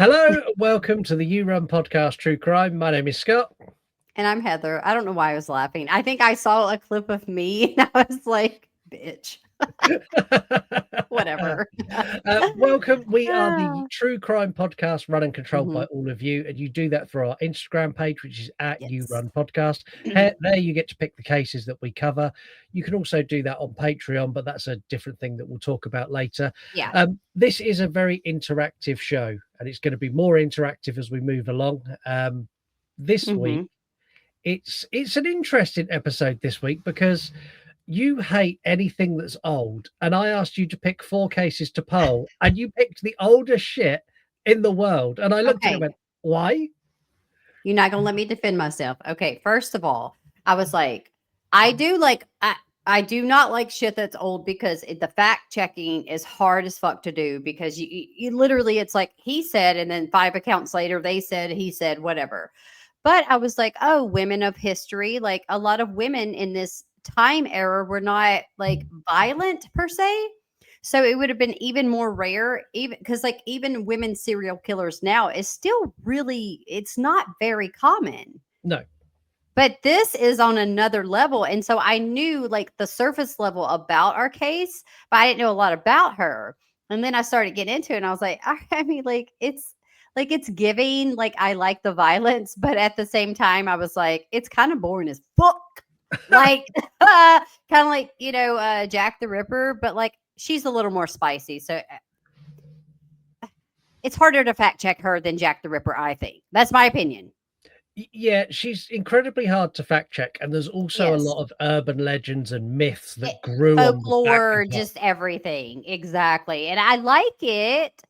Hello, welcome to the You Run podcast, True Crime. My name is Scott. And I'm Heather. I don't know why I was laughing. I think I saw a clip of me and I was like, bitch, whatever. Welcome. We are the Ah, True Crime podcast run and controlled by mhm. all of you. And you do that through our Instagram page, which is at You Yes. Run Podcast. There you get to pick the cases that we cover. You can also do that on Patreon, but that's a different thing that we'll talk about later. Yeah. This is a very interactive show, and it's going to be more interactive as we move along. This week, hmm it's an interesting episode this week because you hate anything that's old, and I asked you to pick 4 cases to poll, and you picked the oldest shit in the world. And I looked at it and Okay. went, why? You're not going to let me defend myself. Okay. First of all, I was like, I do like, I do not like shit that's old because the fact checking is hard as fuck to do because you literally, it's like he said, and then 5 accounts later, they said, he said, whatever. But I was like, oh, women of history, like a lot of women in this time era were not like violent per se. So it would have been even more rare, even because like even women serial killers now is still really, it's not very common. No. But this is on another level. And so I knew like the surface level about our case, but I didn't know a lot about her. And then I started getting into it and I was like, I mean, like it's giving, like I like the violence, but at the same time, I was like, it's kind of boring as fuck. Like kind of like, Jack the Ripper, but like she's a little more spicy. So it's harder to fact check her than Jack the Ripper, I think. That's my opinion. Yeah, she's incredibly hard to fact check, and there's also a Yes. lot of urban legends and myths It, that grew on the back of folklore, her. just everything. Exactly. And I like it,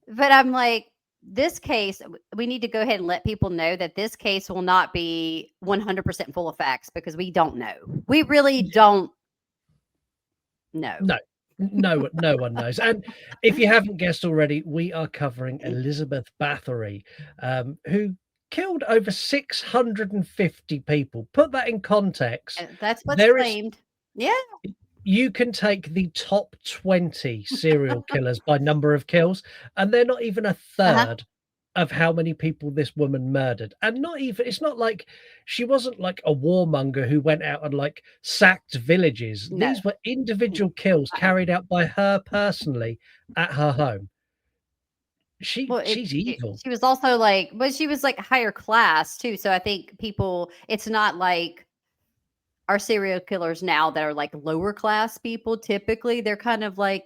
but I'm like, this case, we need to go ahead and let people know that this case will not be 100% full of facts because we don't know. We really don't know. No, no one knows. And if you haven't guessed already, we are covering Elizabeth Bathory, who killed over 650 people. Put that in context. That's what's There is claimed. Yeah. You can take the top 20 serial killers by number of kills, and they're not even a Uh-huh. third of how many people this woman murdered. And not even, it's not like she wasn't like a warmonger who went out and like sacked villages. No. These were individual kills Uh-uh. carried out by her personally at her home. Well, She's evil. she was also like, but she was like higher class too. So I think people, it's not like our serial killers now that are like lower class people. Typically, they're kind of like,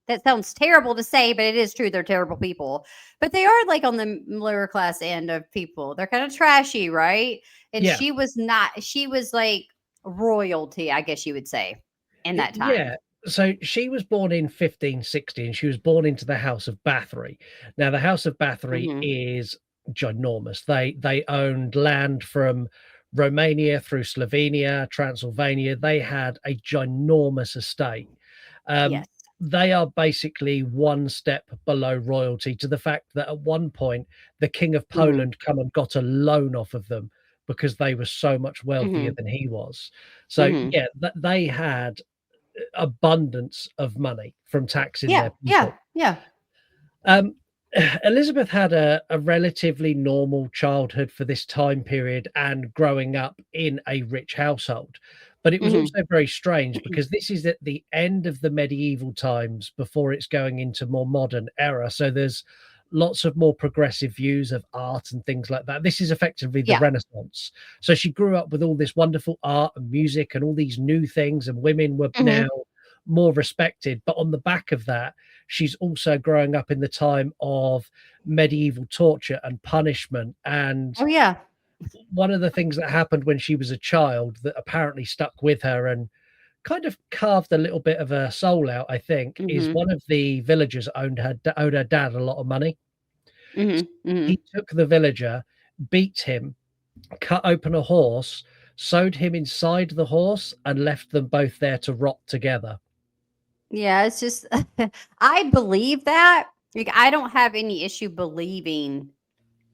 that sounds terrible to say, but it is true. They're terrible people, but they are like on the lower class end of people. They're kind of trashy, right? And Yeah. she was not, she was like royalty, I guess you would say, in that time. Yeah. So she was born in 1560 and she was born into the House of Bathory. Now, the House of Bathory hmm is ginormous. They owned land from Romania through Slovenia, Transylvania. They had a ginormous estate. Um, Yes. they are basically one step below royalty, to the fact that at one point the King of hmm Poland come and got a loan off of them because they were so much wealthier hmm than he was. So hmm yeah, they had abundance of money from taxing Yeah. their Yeah. people. Yeah. Um, Elizabeth had a relatively normal childhood for this time period and growing up in a rich household. But it was hmm also very strange because this is at the end of the medieval times before it's going into more modern era. So there's lots of more progressive views of art and things like that. This is effectively the Yeah. Renaissance. So she grew up with all this wonderful art and music and all these new things, and women were now hmm more respected. But on the back of that, she's also growing up in the time of medieval torture and punishment. And Oh yeah. one of the things that happened when she was a child that apparently stuck with her and kind of carved a little bit of her soul out, I think, is hmm one of the villagers owed her dad a lot of money. hmm hmm He took the villager, beat him, cut open a horse, sewed him inside the horse, and left them both there to rot together. Yeah, it's just I believe that. Like I don't have any issue believing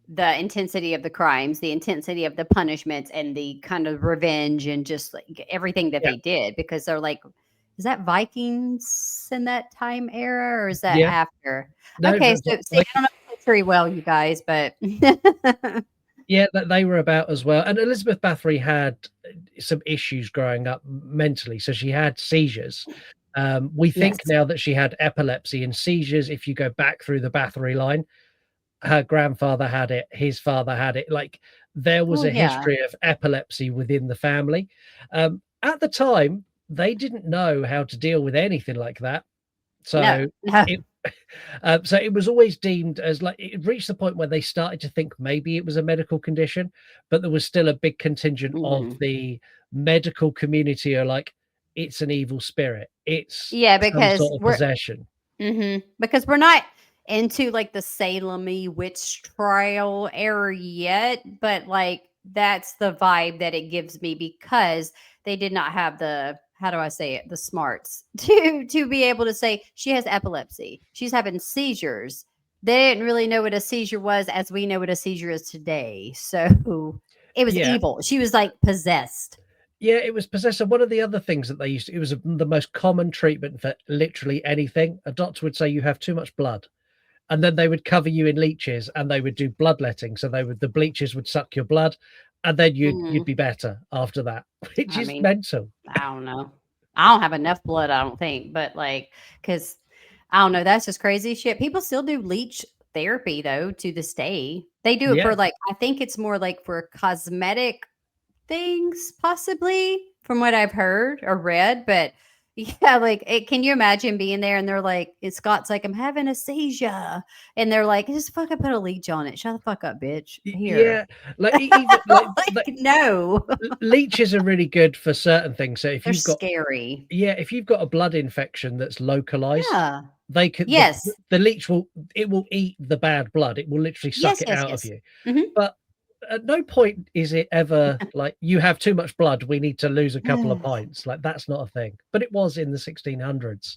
the intensity of the crimes, the intensity of the punishments and the kind of revenge and just like everything that Yeah. they did because they're like is that Vikings in that time era, or is that Yeah, after? no, Okay, so see, I don't know history well, you guys, but yeah, that they were about as well. And Elizabeth Bathory had some issues growing up mentally, so she had seizures. We think yes. now that she had epilepsy and seizures. If you go back through the Bathory line, her grandfather had it, his father had it. Like there was Well, a yeah. history of epilepsy within the family. At the time, they didn't know how to deal with anything like that. No, So no. it so it was always deemed as like it reached the point where they started to think maybe it was a medical condition, but there was still a big contingent of Mhm. the medical community are like, it's an evil spirit, it's Yeah, some because sort of we're possession. because we're not into like the Salem-y witch trial era yet, but like that's the vibe that it gives me because they did not have the, how do I say it, the smarts to be able to say she has epilepsy, she's having seizures. They didn't really know what a seizure was as we know what a seizure is today. So it was Yeah, evil. She was like possessed. yeah, it was possessive. One of the other things that they used to, it was the most common treatment for literally anything. A doctor would say you have too much blood, and then they would cover you in leeches and they would do bloodletting. So the bleachers would suck your blood, and then you'd Mm, be better after that, which I is mean, mental. I don't know. I don't have enough blood, I don't think, but like, because I don't know, that's just crazy shit. People still do leech therapy though to this day. They do it Yeah, for like, I think it's more like for cosmetic things, possibly, from what I've heard or read. But yeah, like, can you imagine being there and they're like, Scott's like, I'm having a seizure. And they're like, just fucking put a leech on it. Shut the fuck up, bitch. Here. yeah. Like even like Like, no, leeches are really good for certain things. So if they're you've got scary. yeah, if you've got a blood infection that's localized, Yeah. they could Yes. the leech will it will eat the bad blood. It will literally suck Yes, it yes, out of yes. you. Mhm. But at no point is it ever like you have too much blood. We need to lose a couple of pints. Like that's not a thing. But it was in the 1600s.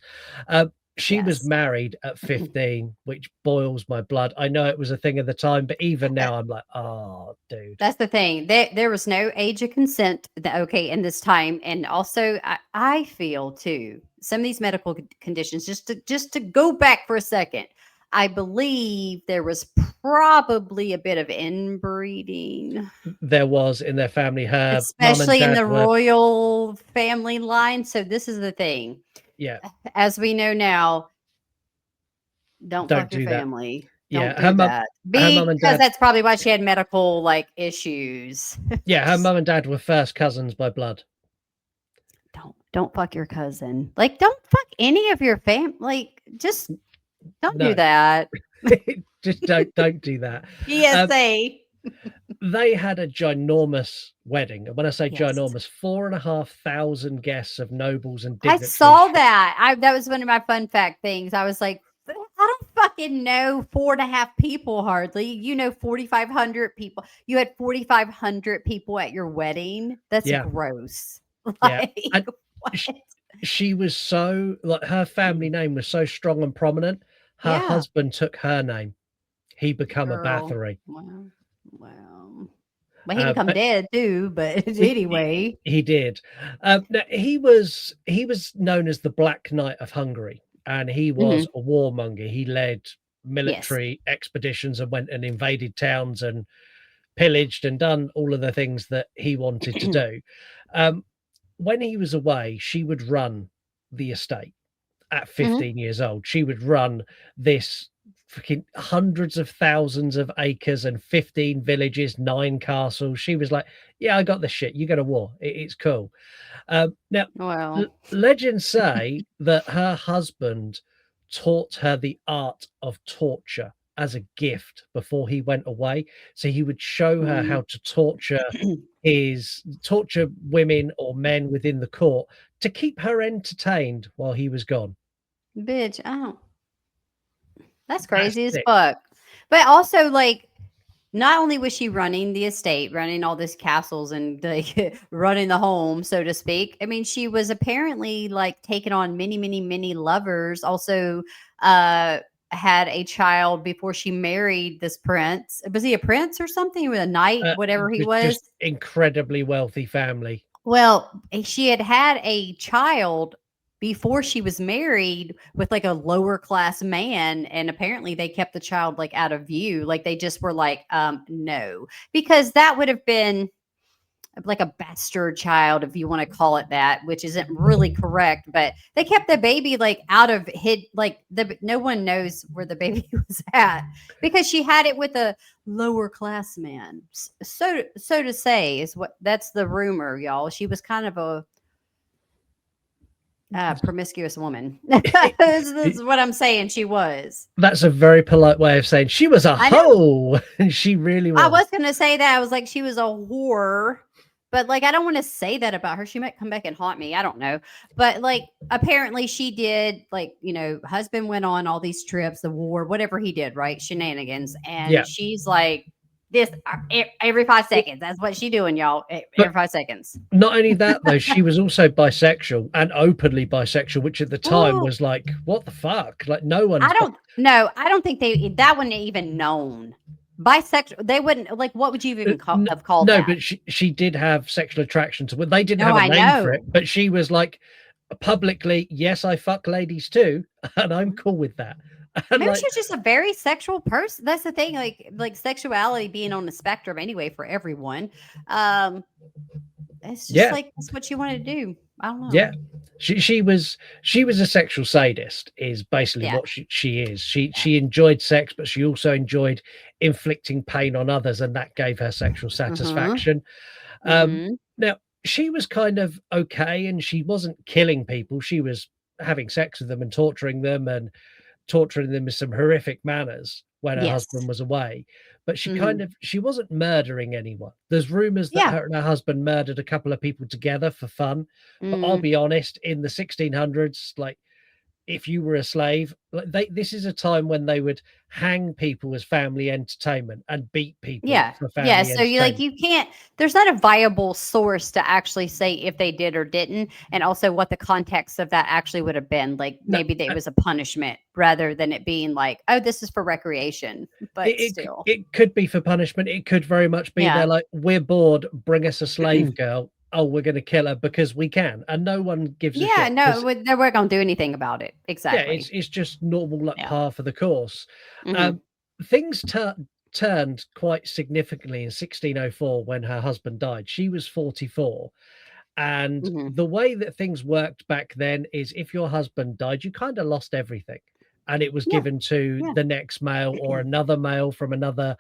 She was Yes. married at 15, which boils my blood. I know it was a thing at the time, but even now I'm like, oh, dude. That's the thing. There was no age of consent that okay in this time. And also I feel too, some of these medical conditions, just to go back for a second, I believe there was probably a bit of inbreeding, There was in their family. Her mum and especially in dad the were, royal family line. So this is the thing. yeah, As we know now, don't don't fuck your do that. family. Don't Yeah, do that. her mum and Because dad, that's probably why she had medical like issues. yeah, her Just mum and dad were first cousins by blood. don't fuck your cousin. Like don't fuck any of your fam, like just don't do No, that. just don't do that. Um, PSA. they had a ginormous wedding, and when I say Yes. ginormous, 4,500 guests of nobles and I dignitaries. saw that. That was one of my fun fact things. I was like, I don't fucking know 4.5 people hardly. You know, 4,500 people. You had 4,500 people at your wedding. That's Yeah, gross. yeah, Like and what? sh she was so like, her family name was so strong and prominent, her Yeah. husband took her name. He become a Girl. Bathory. Wow. Wow. Well, he become But dead too, but he anyway. he did. Now he was known as the Black Knight of Hungary, and he was Mhm. a warmonger. He led Yes. military expeditions and went and invaded towns and pillaged and done all of the things that he wanted to do. Um, when he was away, she would run the estate at Mhm. 15 years old. She would run this freaking hundreds of thousands of acres and 15 villages, 9 castles. She was like, yeah, I got this shit. You go to war. It's cool. Now, Well, legends say that her husband taught her the art of torture as a gift before he went away. So he would show her mm. how to torture women or men within the court to keep her entertained while he was gone. Bitch, I don't. That's That's crazy as sick. fuck. But also, like, not only was she running the estate, running all these castles and like running the home, so to speak. I mean, she was apparently like taking on many, many, many lovers. Also, uh, had a child before she married this prince. Was he a prince or something? With a knight, whatever he Just was. incredibly wealthy family. Well, she had had a child. before she was married with like a lower class man, and apparently they kept the child like out of view. Like they just were like, no, because that would have been like a bastard child, if you want to call it that, which isn't really correct. But they kept the baby like out of hid, like no one knows where the baby was at because she had it with a lower class man. So to say is what that's the rumor, y'all. She was kind of a promiscuous woman. This is what I'm saying. She was. That's a very polite way of saying she was a I know. hoe. She really was. I was gonna say that. I was like, she was a whore. But like I don't want to say that about her. She might come back and haunt me. I don't know. But like apparently she did, like, husband went on all these trips, the war, whatever he did, right? Shenanigans. Yeah. And she's like this every 5 seconds. That's what she doing, y'all. Every 5 seconds. Not only that, though, she was also bisexual and openly bisexual, which at the time Ooh, was like, what the fuck? Like, no one's. I don't think that wouldn't even known. Bisexual, they wouldn't, like, what would you even have called No, that? but she did have sexual attraction to. They didn't No, have a I name for it, know. but she was like publicly, yes, I fuck ladies too, and I'm cool with that. And Maybe like, she's just a very sexual person. That's the thing, like sexuality being on the spectrum anyway for everyone. Um, it's just yeah, like that's what you want to do. I don't know. yeah. She was a sexual sadist, is basically Yeah, what she is. She yeah. she enjoyed sex, but she also enjoyed inflicting pain on others, and that gave her sexual Mm-hmm. satisfaction. Mm-hmm. Now she was kind of okay, and she wasn't killing people. She was having sex with them and torturing them in some horrific manners when her Yes. husband was away. But Mm-hmm. she wasn't murdering anyone. There's rumors that Yeah. her and her husband murdered a couple of people together for fun. But I'll Mm. be honest, in the 1600s, like if you were a slave, like this is a time when they would hang people as family entertainment and beat people Yeah. for Yeah. family So you like entertainment. you can't there's not a viable source to actually say if they did or didn't, and also what the context of that actually would have been. Like No, maybe that it was a punishment rather than it being like, oh, this is for recreation. But still. it could be for punishment. It could very much be they're Yeah. like, we're bored, bring us a slave girl. Oh, we're going to kill her because we can, and no one gives a Yeah, shit no, because they weren't gonna do anything about it. yeah, Exactly. it's just normal, like Yeah. par for the course. Mhm. Um, things turned quite significantly in 1604 when her husband died. She was 44, and Mhm. the way that things worked back then is if your husband died, you kind of lost everything, and it was Yeah. given to Yeah. the next male or another male from another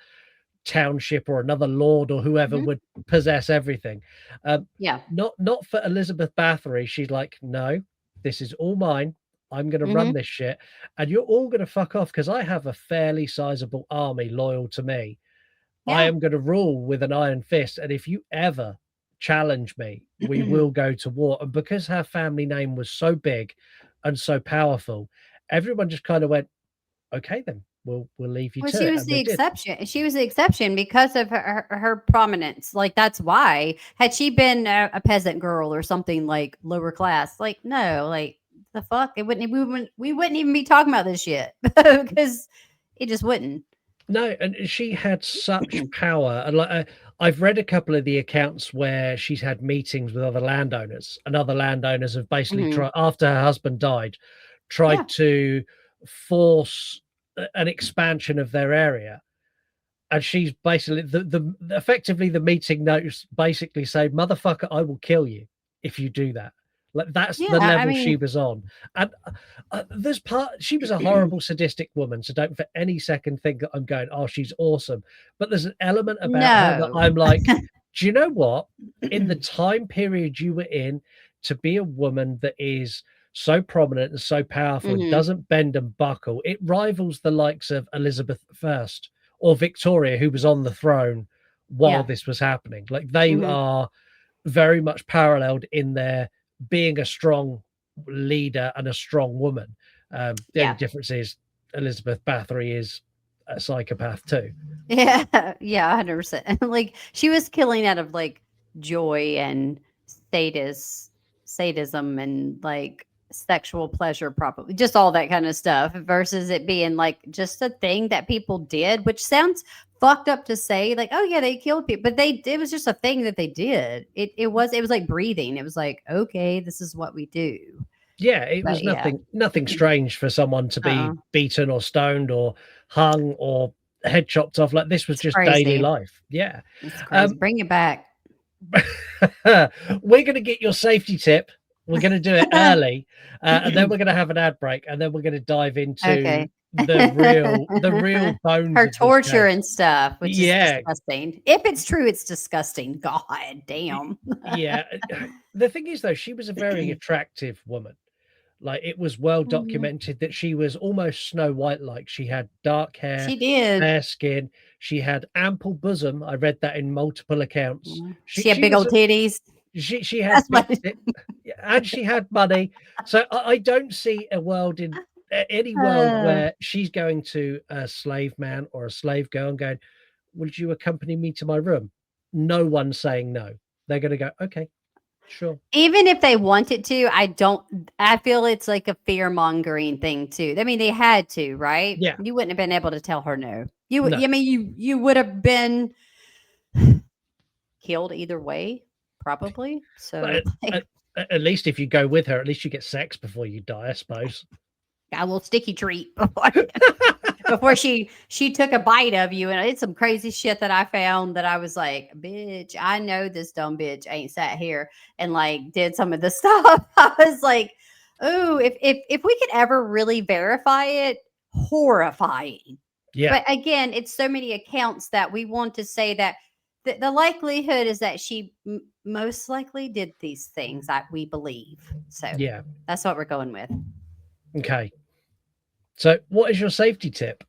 township or another lord or whoever Mhm. would possess everything. Um, Yeah. not for Elizabeth Bathory. She's like, no, this is all mine. I'm going to run Mhm. this shit, and you're all going to fuck off because I have a fairly sizable army loyal to me. I Yeah. am going to rule with an iron fist, and if you ever challenge me, we will go to war. And because her family name was so big and so powerful, everyone just kind of went, okay, then we'll leave you Well, to she it, was and the they did. exception. She was the exception because of her prominence. Like that's why. Had she been a peasant girl or something like lower class, like no, like the fuck, it wouldn't. We wouldn't even be talking about this shit because it just wouldn't. No, and she had such power, and like I've read a couple of the accounts where she's had meetings with other landowners, and other landowners have basically Mhm. tried after her husband died, Yeah. tried to force an expansion of their area, and she's basically the effectively the meeting notes basically say, "Motherfucker, I will kill you if you do that." Like that's Yeah. the I level she mean, was on, and there's part she was a horrible sadistic woman, so don't for any second think that I'm going, "Oh, she's awesome," but there's an element about her that no. I'm like, do you know what? In the time period you were in, to be a woman that is so prominent and so powerful and Mhm. doesn't bend and buckle, it rivals the likes of Elizabeth I or Victoria, who was on the throne while Yeah. this was happening. Like they Mhm. are very much paralleled in their being a strong leader and a strong woman. The only Yeah. difference is Elizabeth Bathory is a psychopath too. Yeah, yeah, 100%. Like she was killing out of like joy and sadis sadism and like sexual pleasure, probably just all that kind of stuff, versus it being like just a thing that people did, which sounds fucked up to say, like, oh yeah, they killed people, but they it was just a thing that they did. It was like breathing. It was like, okay, this is what we do. Yeah, it But was yeah. nothing strange for someone to be Uh-uh. beaten or stoned or hung or head chopped off. Like, this was It's just daily crazy. life. Yeah. It's crazy. Um, Bring it back. we're gonna get your safety tip. We're gonna do it early, and then we're gonna have an ad break, and then we're gonna dive into Okay. the real bones Her of this torture case. and stuff, which is Yeah, disgusting. If it's true, it's disgusting. God damn. yeah. The thing is, though, she was a very attractive woman. Like, it was well Mm, documented that she was almost Snow White like. She had dark hair, she did. fair skin, she had ample bosom. I read that in multiple accounts. She She had she big was old a titties. she had That's big what. tit and she had money. So I don't see a world in any world Uh, where she's going to a slave man or a slave girl and going, "Would you accompany me to my room?" No one's saying no. They're gonna go, "Okay, sure." Even if they wanted to, I don't. I feel it's like a fear mongering thing too. I mean, they had to, right? Yeah, You wouldn't have been able to tell her no. no. I mean, you would have been killed either way, probably. So, But at least if you go with her, at least you get sex before you die, I suppose. got a little sticky treat before she took a bite of you. And it's some crazy shit that I found that I was like, bitch, I know this dumb bitch ain't sat here and like did some of the stuff. I was like, oh, if we could ever really verify it, horrifying. Yeah, But again, it's so many accounts that we want to say that the likelihood is that she most likely did these things that we believe. So yeah. that's what we're going with. Okay. So what is your safety tip?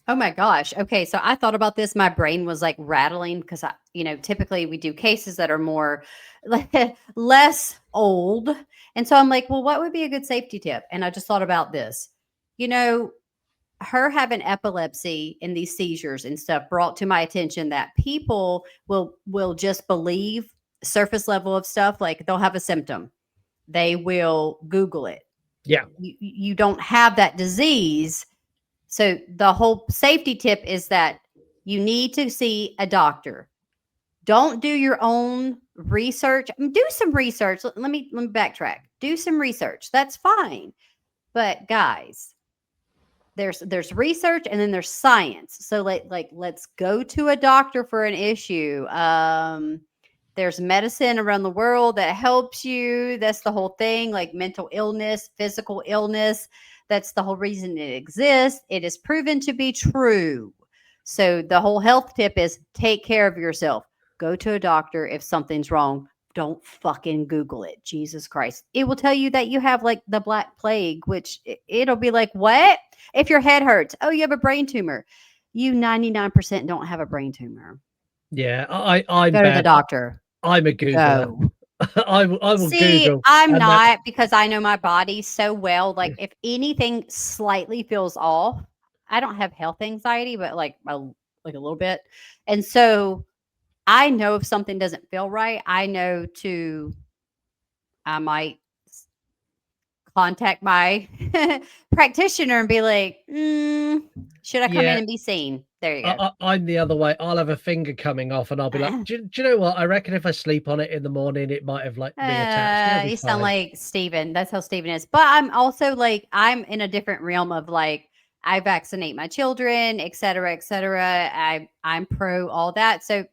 Oh my gosh. Okay. So I thought about this. My brain was like rattling because typically we do cases that are more less old. And so I'm like, well, what would be a good safety tip? And I just thought about this. You know, her having epilepsy and these seizures and stuff brought to my attention that people will just believe surface level of stuff. Like they'll have a symptom. They will Google it. Yeah, You don't have that disease. So the whole safety tip is that you need to see a doctor. Don't do your own research. Do some research. Let me backtrack. Do some research. That's fine. But guys, there's research and then there's science. So let's go to a doctor for an issue. There's medicine around the world that helps you. That's the whole thing, like mental illness, physical illness. That's the whole reason it exists. It is proven to be true. So the whole health tip is take care of yourself. Go to a doctor if something's wrong. Don't fucking Google it. Jesus Christ. It will tell you that you have like the Black Plague, which it'll be like, what? If your head hurts, oh, you have a brain tumor. You 99% don't have a brain tumor. yeah. I'm Go to the bad. doctor. I'm a Googler. Go. I will See, Google, I'm and that. not because I know my body so well. Like, if anything slightly feels off, I don't have health anxiety, but like a little bit. And so I know if something doesn't feel right, I might contact my practitioner and be like, should I come in Yeah, and be seen? There you go. I'm the other way. I'll have a finger coming off, and I'll be like, do you know what? I reckon if I sleep on it in the morning, it might have like reattached. It'll be You sound fine. like Steven. That's how Steven is. But I'm also like, I'm in a different realm of like, I vaccinate my children, et cetera, et cetera. I'm pro all that. So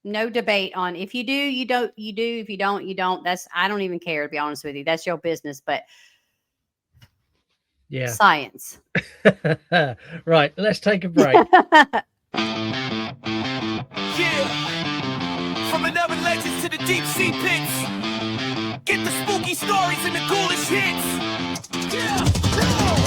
no debate on if you do, you don't, you do. If you don't, you don't. I don't even care, to be honest with you. That's your business. But Yeah. science. Right. Let's take a break. Yeah, from another legends to the deep sea pits. Get the spooky stories and the ghoulish hits. Yeah,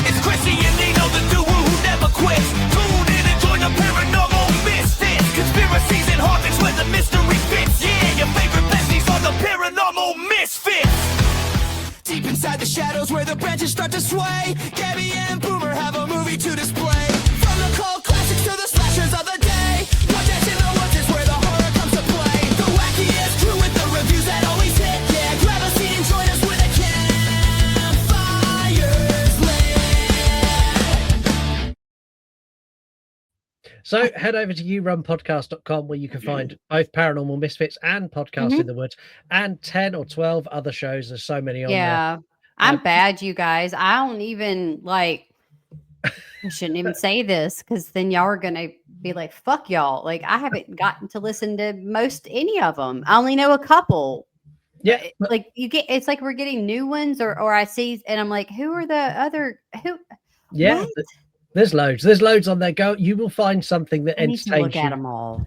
it's Chrissy and Nino, the duo who never quits. Tune in and join the paranormal misfits. Conspiracies and hauntings where the mystery fits. Yeah, your favorite besties are the paranormal misfits. Deep inside the shadows where the branches start to sway, Gabby and Boomer have a movie to display. From the cult classics to the slashers of the day, Project in the Woods is where the horror comes to play. The wackiest crew with the reviews that always hit. Yeah, grab a seat and join us with a campfires lit. So head over to yourunpodcast.com where you can find both Paranormal Misfits and Podcast in the Woods and 10 or 12 other shows. There's so many on there. Yeah. I'm bad, you guys. I don't even like. I shouldn't even say this because then y'all are gonna be like, "Fuck y'all!" Like I haven't gotten to listen to most any of them. I only know a couple. Yeah, Like you get, it's like we're getting new ones, or I see, and I'm like, "Who are the other who?" yeah. What? There's loads. There's loads on there. Go. You will find something that I need to look entertains at you. them all.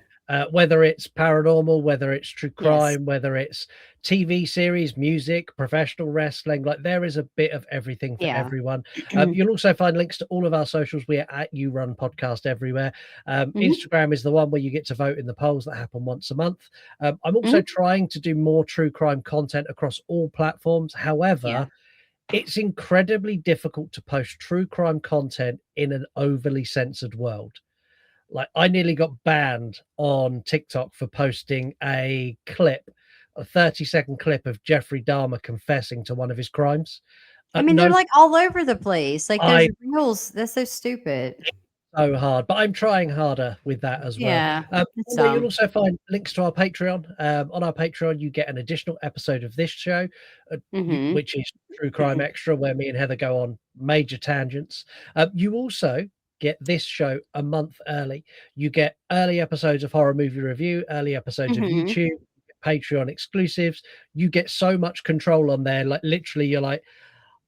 Whether it's paranormal, whether it's true Yes. crime, whether it's TV series, music, professional wrestling, like there is a bit of everything for Yeah. everyone. You'll also find links to all of our socials. We are at You Run Podcast everywhere. Instagram is the one where you get to vote in the polls that happen once a month. I'm also trying to do more true crime content across all platforms. However, it's incredibly difficult to post true crime content in an overly censored world. Like I nearly got banned on TikTok for posting a 30-second clip of Jeffrey Dahmer confessing to one of his crimes. I mean, they're like all over the place. Like there's I reels. That's so stupid. so hard, but I'm trying harder with that as well. Yeah. Although you'll also find links to our Patreon. On our Patreon, you get an additional episode of this show, which is True Crime Extra, where me and Heather go on major tangents. You also get this show a month early. You get early episodes of Horror Movie Review, early episodes of YouTube, Patreon exclusives. You get so much control on there. Like literally, you're like,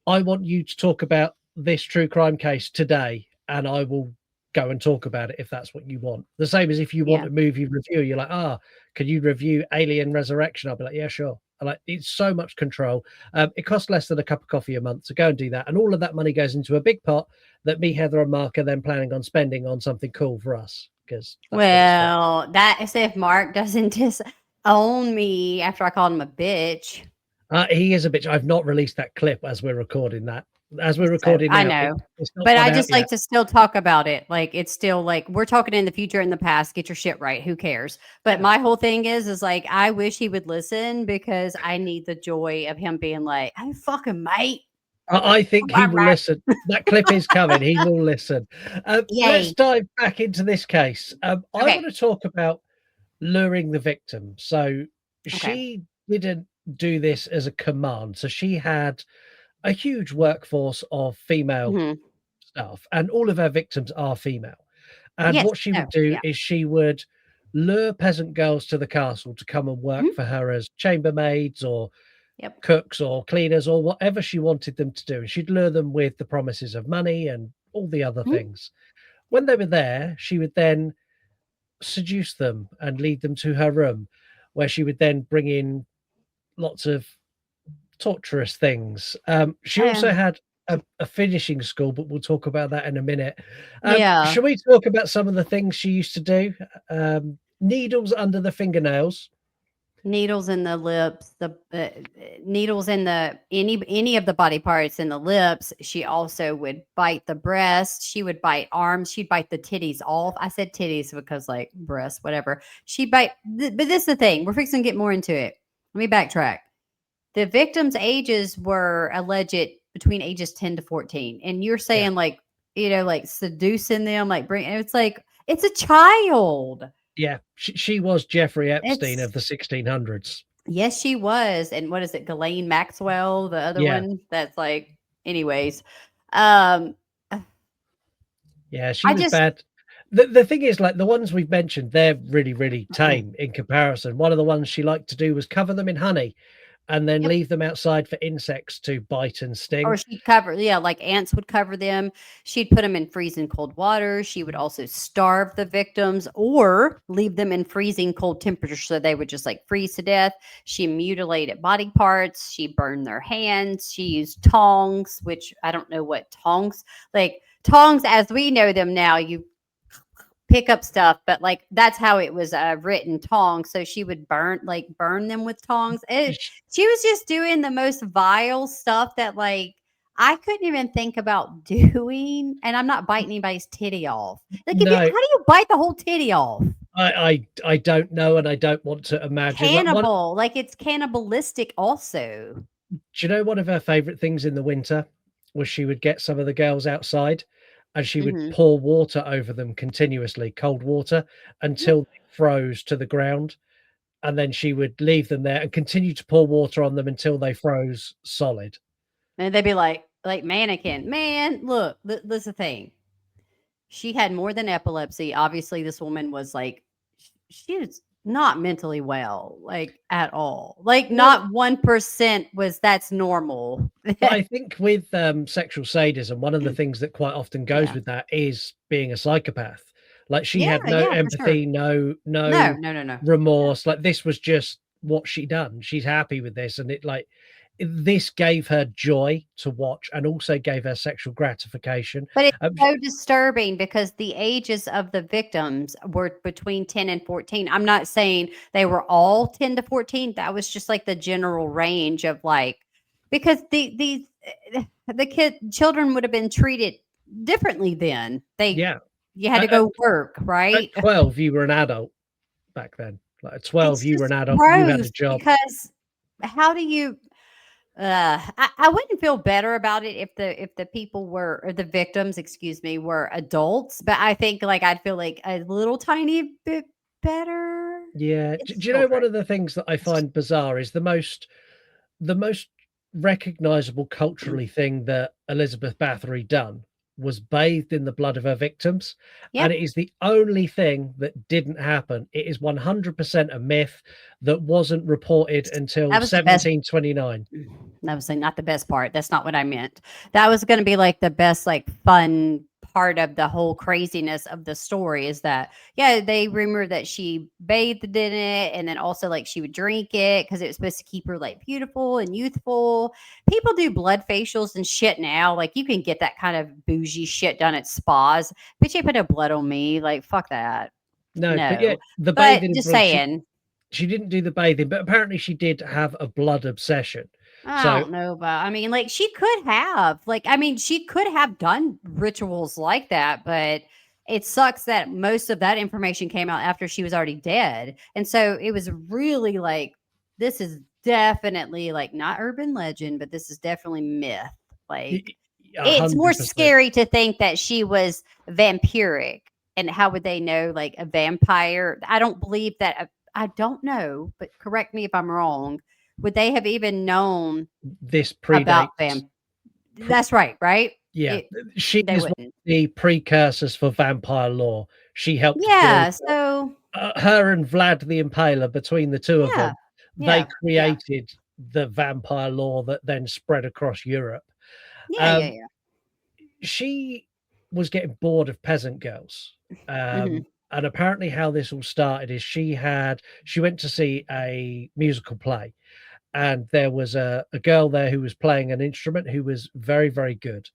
I want you to talk about this true crime case today, and I will go and talk about it if that's what you want. The same as if you want a movie review, you're like, can you review Alien Resurrection? I'll be like, yeah, sure. I like, it's so much control. It costs less than a cup of coffee a month, so go and do that. And all of that money goes into a big pot that me, Heather, and Mark are then planning on spending on something cool for us. Because that is if Mark doesn't disown me after I called him a bitch. He is a bitch. I've not released that clip as we're recording that. As we're recording now, I know, but I just like to still talk about it. Like it's still like we're talking in the future and the past. Get your shit right. Who cares? But my whole thing is like I wish he would listen because I need the joy of him being like, "Hey, fucking mate." I think he will listen. That clip is coming. He will listen. Let's dive back into this case. I want to talk about luring the victim. So she didn't do this as a command. So she had a huge workforce of female staff, and all of her victims are female. And what she would do is she would lure peasant girls to the castle to come and work for her as chambermaids or cooks or cleaners or whatever she wanted them to do. And she'd lure them with the promises of money and all the other things. When they were there, she would then seduce them and lead them to her room, where she would then bring in lots of torturous things. She also had a finishing school, but we'll talk about that in a minute. Shall we talk about some of the things she used to do? Needles under the fingernails, needles in the lips, the needles in the any of the body parts in the lips. She also would bite the breast. She would bite arms. She'd bite the titties off. I said titties because like breasts, whatever. She bite. But this is the thing. We're fixing to get more into it. Let me backtrack. The victims' ages were alleged between ages 10 to 14. And you're saying like, like seducing them, like it's like, it's a child. Yeah. She was Jeffrey Epstein of the 1600s. Yes, she was. And what is it? Ghislaine Maxwell, the other one that's like, anyways. Yeah, she was bad. The thing is, like the ones we've mentioned, they're really, really tame in comparison. One of the ones she liked to do was cover them in honey and then leave them outside for insects to bite and sting. Or she'd cover, like ants would cover them. She'd put them in freezing cold water. She would also starve the victims or leave them in freezing cold temperatures so they would just like freeze to death. She mutilated body parts. She burned their hands. She used tongs, which I don't know what tongs, like tongs as we know them now, you pick up stuff, but like that's how it was written, tongs. So she would burn them with tongs. She was just doing the most vile stuff that like I couldn't even think about doing. And I'm not biting anybody's titty off. Like, how do you bite the whole titty off? I don't know, and I don't want to imagine. Cannibal, like it's cannibalistic also. Do you know one of her favorite things in the winter was she would get some of the girls outside and she would pour water over them continuously, cold water, until they froze to the ground. And then she would leave them there and continue to pour water on them until they froze solid. And they'd be like mannequin. Man, look, this is the thing. She had more than epilepsy. Obviously, this woman was like, she was not mentally well, like at all. Like Well, not 1% was that's normal. but I think with sexual sadism, one of the things that quite often goes Yeah. with that is being a psychopath. Like she Yeah, had no yeah, for sure. empathy, no No, no, no, no. remorse. Like this was just what she done. She's happy with this, and it like this gave her joy to watch, and also gave her sexual gratification. But it's Um, so disturbing because the ages of the victims were between 10 and 14. I'm not saying they were all 10 to 14. That was just like the general range of like, because the children would have been treated differently then. yeah, You had to at, go work, at right? 12, you were an adult back then. Like at 12, It's you were just an adult. You had a gross job. because how do you I wouldn't feel better about it if the people were or the victims, excuse me, were adults, but I think like I'd feel like a little tiny bit better. Yeah. It's Do you know one children. of the things that I find bizarre is the most recognizable culturally thing that Elizabeth Bathory done was bathed in the blood of her victims. And Yep. it is the only thing that didn't happen. It is 100% a myth that wasn't reported until That was the best. 1729. That was not the best part. That's not what I meant. That was going to be like the best, like fun part of the whole craziness of the story is that, yeah, they rumor that she bathed in it. And then also like she would drink it because it was supposed to keep her like beautiful and youthful. People do blood facials and shit now. Like you can get that kind of bougie shit done at spas. But you put no blood on me. Like, fuck that. No, but yeah, No. the But bathing, just well, saying. she didn't do the bathing, but apparently she did have a blood obsession. I So don't know, but I mean, like she could have, like, I mean, she could have done rituals like that, but it sucks that most of that information came out after she was already dead. And so it was really like, this is definitely like not urban legend, but this is definitely myth. Like, it's more 100%. scary to think that she was vampiric. And how would they know, like, a vampire? I don't believe that. I don't know, but correct me if I'm wrong. Would they have even known This about predates. That's right, right? Yeah, It she they is one of wouldn't. the precursors for vampire lore. She helped build Yeah, so her and Vlad the Impaler. Between the two of yeah. them, they Yeah, yeah. created the vampire lore that then spread across Europe. Yeah, yeah, Um, yeah. she was getting bored of peasant girls. Mhm, And apparently how this all started is she went to see a musical play, and there was a girl there who was playing an instrument who was very, very good.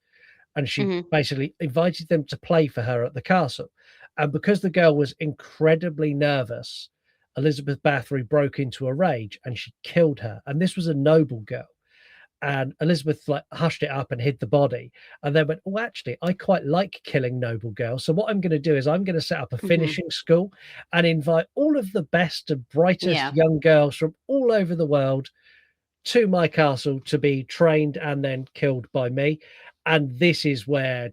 And she mhm. basically invited them to play for her at the castle. And because the girl was incredibly nervous, Elizabeth Bathory broke into a rage and she killed her. And this was a noble girl. And Elizabeth like hushed it up and hid the body, and then went, "Oh, actually, I quite like killing noble girls. So what I'm going to do is I'm going to set up a Mhm. finishing school and invite all of the best and brightest Yeah. young girls from all over the world to my castle to be trained and then killed by me." And this is where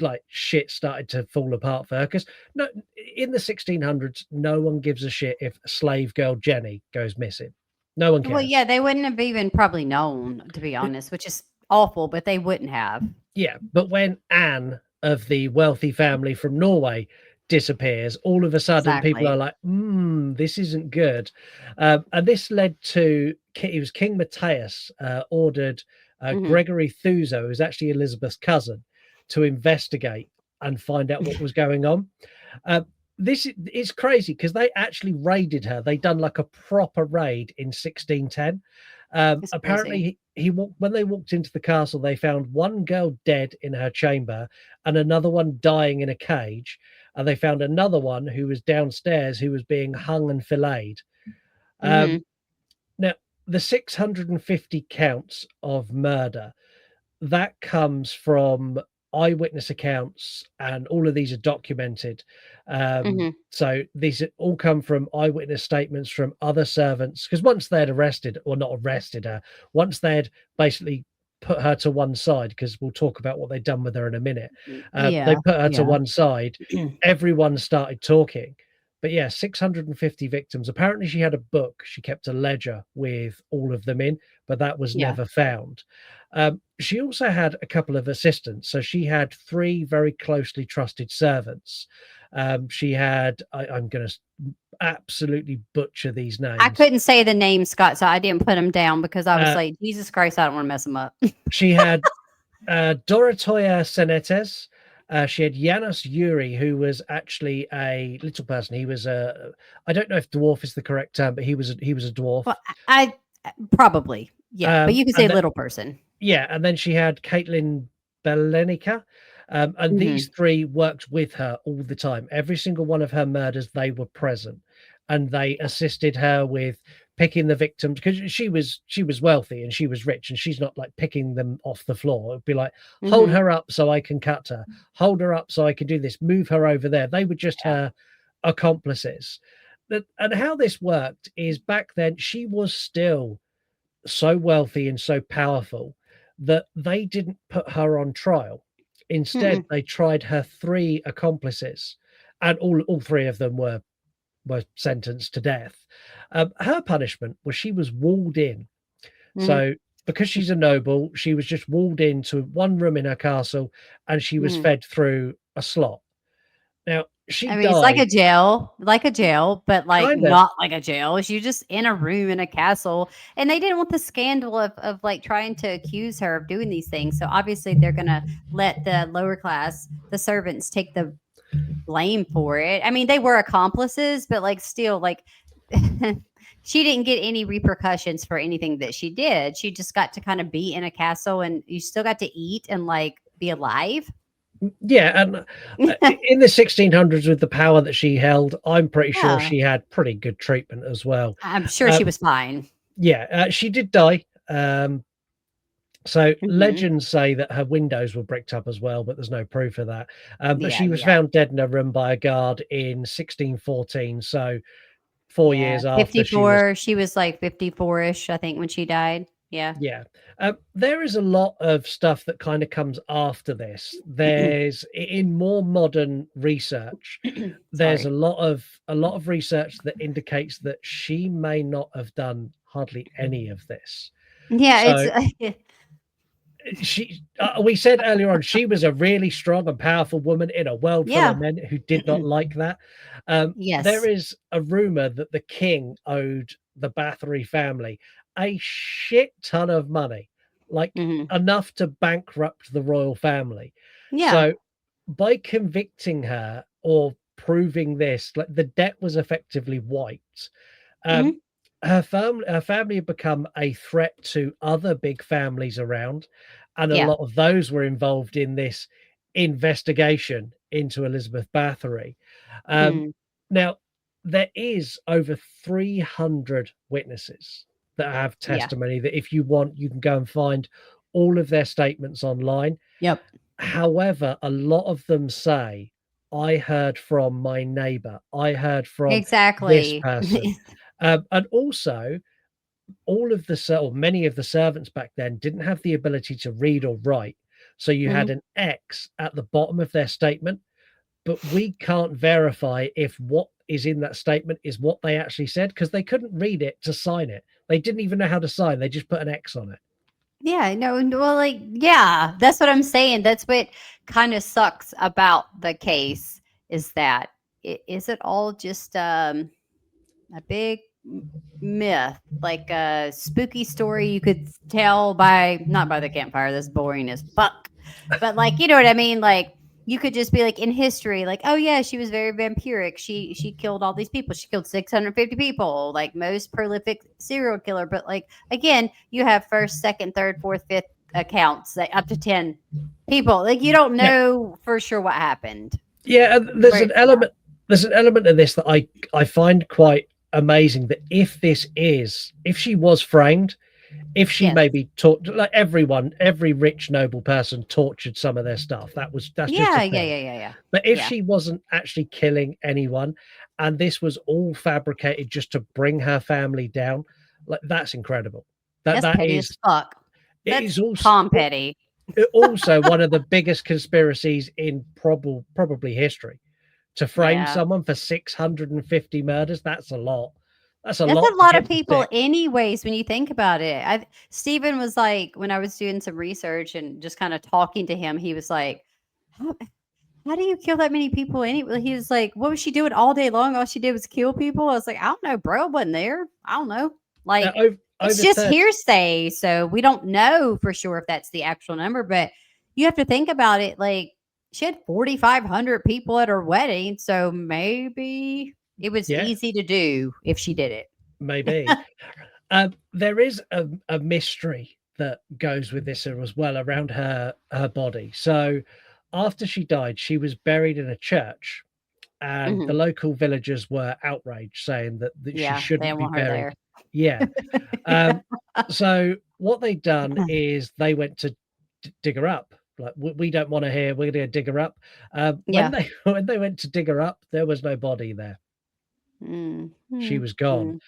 like shit started to fall apart for her, because no, in the 1600s, no one gives a shit if slave girl Jenny goes missing. No one Well, cares. yeah, they wouldn't have even probably known, to be honest, which is awful, but they wouldn't have. Yeah, but when Anne of the wealthy family from Norway disappears, all of a sudden people Exactly. are like, this isn't good. And this led to, it was King Matthias ordered Mhm. Gregory Thuzo, who's actually Elizabeth's cousin, to investigate and find out what was going on. Uh, this is crazy because they actually raided her. They done like a proper raid in 1610. It's Apparently, crazy. he walked when they walked into the castle. They found one girl dead in her chamber and another one dying in a cage. And they found another one who was downstairs who was being hung and filleted. Mhm. Um, Now, the 650 counts of murder, that comes from eyewitness accounts, and all of these are documented. Mhm. So these all come from eyewitness statements from other servants, because once they'd arrested, or not arrested her, once they'd basically put her to one side, because we'll talk about what they'd done with her in a minute. They Yeah, put her to yeah. one side, everyone started talking. But yeah, 650 victims. Apparently, she had a book. She kept a ledger with all of them in, but that was Yeah. never found. She also had a couple of assistants. So she had 3 very closely trusted servants. She had, I'm going to absolutely butcher these names. I couldn't say the name, Scott, so I didn't put them down because I was Uh, like, Jesus Christ, I don't want to mess them up. She had Dorotoya Senetes. She had Janos Yuri, who was actually a little person. He was I don't know if dwarf is the correct term, but he was a dwarf. Well, I probably, yeah, but you can say little person. Yeah, and then she had Caitlin Belenica. And these 3 worked with her all the time. Every single one of her murders, they were present, and they assisted her with picking the victims, because she was wealthy and she was rich, and she's not like picking them off the floor. It'd be like, hold her up so I can cut her, hold her up so I can do this, move her over there. They were just her accomplices. And how this worked is, back then she was still so wealthy and so powerful that they didn't put her on trial. Instead, they tried her 3 accomplices, and all 3 of them were sentenced to death. Her punishment was she was walled in. So because she's a noble, she was just walled into one room in her castle, and she was fed through a slot. Now, she died. It's like a jail, but like Kind of. not like a jail. She just in a room in a castle, and they didn't want the scandal of like trying to accuse her of doing these things. So obviously they're gonna let the lower class, the servants, take the blame for it. I mean, they were accomplices, but like still, like she didn't get any repercussions for anything that she did. She just got to kind of be in a castle, and you still got to eat and like be alive. Yeah, and in the 1600s, with the power that she held, I'm pretty sure she had pretty good treatment as well. I'm sure she was fine. Yeah, she did die. So legends say that her windows were bricked up as well, but there's no proof of that. But she was found dead in her room by a guard in 1614. So 4 years after 54, she was like 54-ish, I think, when she died. Yeah. There is a lot of stuff that kind of comes after this. There's, in more modern research, there's a lot of research that indicates that she may not have done hardly any of this. We said earlier on, she was a really strong and powerful woman in a world full of men who did not like that. There is a rumor that the king owed the Bathory family a shit ton of money, like enough to bankrupt the royal family. So by convicting her or proving this, like, the debt was effectively wiped. Her family had become a threat to other big families around, and a lot of those were involved in this investigation into Elizabeth Bathory. Now, there is over 300 witnesses that have testimony that, if you want, you can go and find all of their statements online. However, a lot of them say, I heard from my neighbor, I heard from this person. And also, many of the servants back then didn't have the ability to read or write. So you had an X at the bottom of their statement, but we can't verify if what is in that statement is what they actually said, because they couldn't read it to sign it. They didn't even know how to sign. They just put an X on it. Well, that's what I'm saying. That's what kind of sucks about the case, is that is it all just a big myth, like a spooky story you could tell not by the campfire. That's boring as fuck. But like, you know what I mean? Like, you could just be like, in history, like, oh yeah, she was very vampiric. She killed all these people. She killed 650 people, like most prolific serial killer. But like, again, you have first, second, third, fourth, fifth accounts, like up to 10 people. Like, you don't know for sure what happened. Yeah, there's an element of this that I find quite amazing, that if she was framed, if she maybe like every rich noble person tortured some of their stuff, that's just a thing. But if she wasn't actually killing anyone, and this was all fabricated just to bring her family down, like, that's incredible. That's petty as fuck. It is also Tom Petty. Also one of the biggest conspiracies in probably history, to frame someone for 650 murders. That's a lot. That's a That's lot a to lot get of to people, 6. anyways, when you think about it. Stephen was like, when I was doing some research and just kind of talking to him, he was like, how, how do you kill that many people anyway? He was like, what was she doing all day long? All she did was kill people. I was like, I don't know, bro. I wasn't there. I don't know. Like, Over, it's over just 30. hearsay. So we don't know for sure if that's the actual number, but you have to think about it. Like, she had 4,500 people at her wedding. So maybe it was Yeah, easy to do if she did it. maybe. There is a mystery that goes with this as well around her body. So after she died, she was buried in a church, and the Mhm. local villagers were outraged, saying that she Yeah, they shouldn't don't be want her buried. there. Yeah. Um, so what they'd done is they went to dig her up. Like, we don't want to hear. We're going to dig her up. When Yeah. they when they went to dig her up, there was no body there. Mm, She mm, was gone.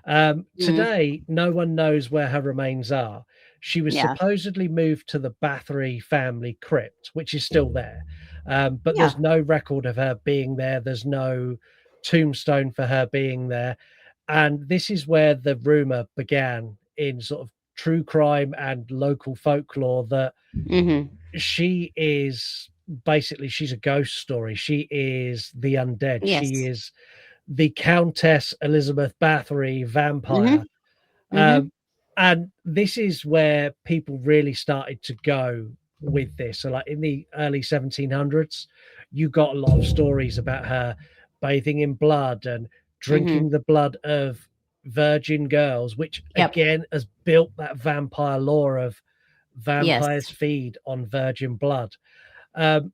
mm, mm. Today, no one knows where her remains are. She was Yeah. supposedly moved to the Bathory family crypt, which is still there. But Yeah. there's no record of her being there. There's no tombstone for her being there. And this is where the rumor began in sort of true crime and local folklore that Mhm. she is basically she's a ghost story. She is the undead. She Yes. is the Countess Elizabeth Bathory vampire. Mhm. Um, Mhm. and this is where people really started to go with this. So, like in the early 1700s, you got a lot of stories about her bathing in blood and drinking Mhm. the blood of virgin girls, which Yep. again has built that vampire lore of Yes. vampires feed on virgin blood. Um,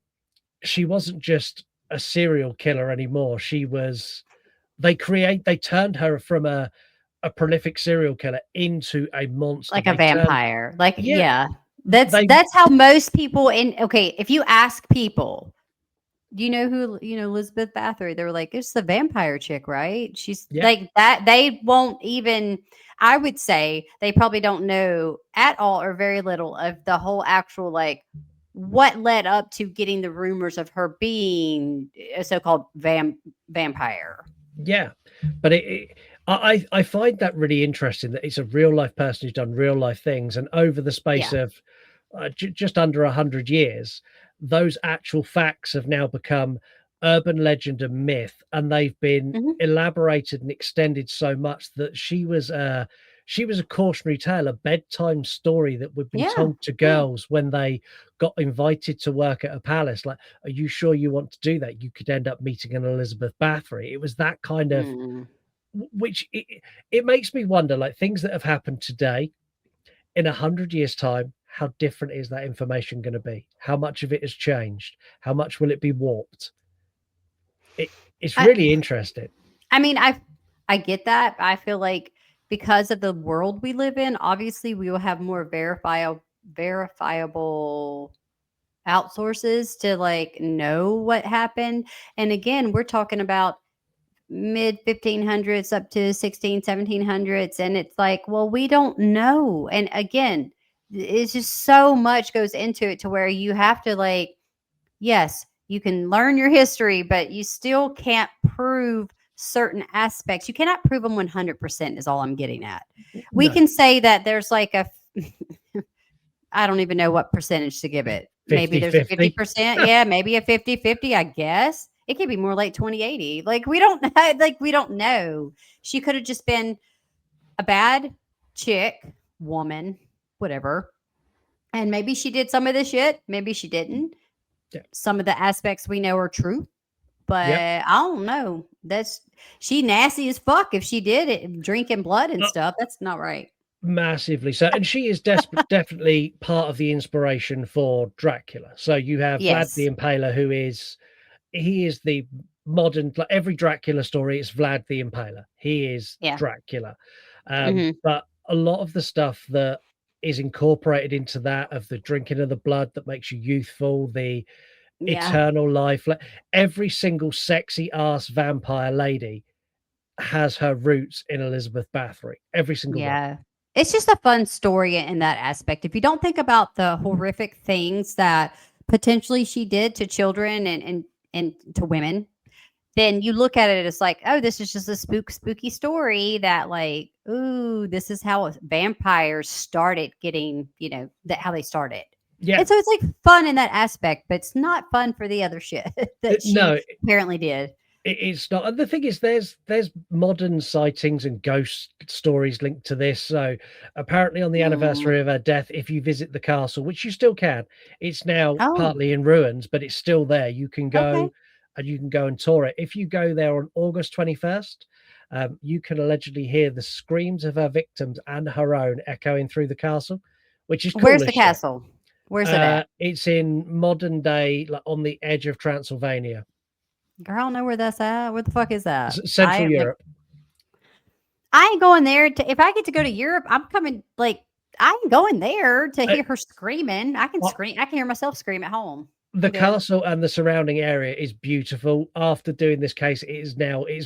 she wasn't just a serial killer anymore. She was they turned her from a prolific serial killer into a monster. Like a They turned vampire. Like, yeah, yeah. That's they that's how most people in okay, if you ask people, do you know who Elizabeth Bathory? They were like, it's the vampire chick, right? She's yeah, like that. They won't even. I would say they probably don't know at all or very little of the whole actual like what led up to getting the rumors of her being a so-called vampire. yeah. But I find that really interesting that it's a real life person who's done real life things, and over the space Yeah. of just under 100 years, those actual facts have now become urban legend and myth, and they've been Mhm. elaborated and extended so much that she was a cautionary tale, a bedtime story that would be Yeah. told to Yeah. girls when they got invited to work at a palace. Like, are you sure you want to do that? You could end up meeting an Elizabeth Bathory. It was that kind of Mm. which it makes me wonder, like things that have happened today in 100 years' time, how different is that information going to be? How much of it has changed? How much will it be warped? It, it's I really interesting. I mean, I get that. I feel like because of the world we live in, obviously we will have more verifiable outsources to like know what happened. And again, we're talking about mid 1500s up to 16 1700s, and it's like, well, we don't know. And again, it's just so much goes into it to where you have to like, yes, you can learn your history, but you still can't prove certain aspects. You cannot prove them 100% is all I'm getting at. We No, can say that there's like a I don't even know what percentage to give it. Maybe there's a 50-50. 50%. Yeah, maybe a 50-50, I guess. It could be more like 20-80. Like we don't know, like we don't know. She could have just been a bad chick, woman, whatever. And maybe she did some of this shit. Maybe she didn't. Yeah. Some of the aspects we know are true, but Yep. I don't know. That's she nasty as fuck if she did it, drinking blood and Uh, stuff. That's not right. Massively so, and she is definitely part of the inspiration for Dracula. So you have Vlad Yes. the Impaler, he is the modern, like every Dracula story, it's Vlad the Impaler. He is Yeah. Dracula. Hmm. But a lot of the stuff that is incorporated into that of the drinking of the blood that makes you youthful, the Yeah. eternal life, like every single sexy ass vampire lady has her roots in Elizabeth Bathory. Every single one. Yeah. It's just a fun story in that aspect. If you don't think about the horrific things that potentially she did to children and to women, then you look at it as like, oh, this is just a spooky story that like, ooh, this is how vampires started getting, that how they started. Yeah. And so it's like fun in that aspect, but it's not fun for the other shit that she No, apparently did. it's not. And the thing is, there's modern sightings and ghost stories linked to this. So apparently, on the anniversary of her death, if you visit the castle, which you still can, it's now partly in ruins, but it's still there. You can go and you can go and tour it. If you go there on August 21st, you can allegedly hear the screams of her victims and her own echoing through the castle, which is cool. Where's the castle? Where's it at? It's in modern day, like on the edge of Transylvania. Girl, I don't know where that's at. Where the fuck is that? Central Europe. I ain't going there. If I get to go to Europe, I'm coming. Like, I ain't going there to hear her screaming. I can scream. I can hear myself scream at home. The castle and the surrounding area is beautiful. After doing this case, it's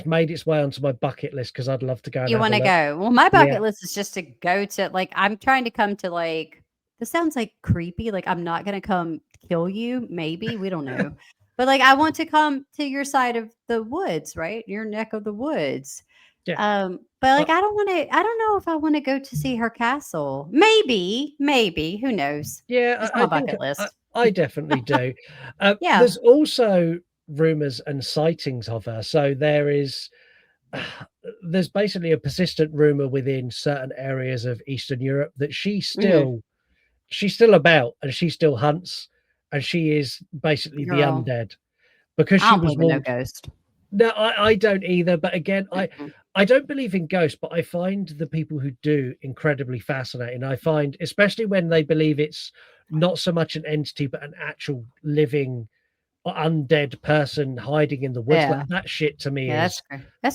made its way onto my bucket list because I'd love to go. You want to go? Well, my bucket list is just to go to, like, I'm trying to come to, like, this sounds like creepy. Like, I'm not going to come kill you. Maybe. We don't know. But like, I want to come to your side of the woods, right? Your neck of the woods. Yeah. But like, I don't know if I want to go to see her castle. Maybe, who knows? Yeah. It's on my bucket list. I definitely do. Yeah. There's also rumors and sightings of her. So there's basically a persistent rumor within certain areas of Eastern Europe that she's still about and she still hunts. And she is basically the undead because she was no ghost. No, I don't either. But again, I don't believe in ghosts, but I find the people who do incredibly fascinating. I find, especially when they believe it's not so much an entity, but an actual living undead person hiding in the woods. Yeah. Like, that shit to me that's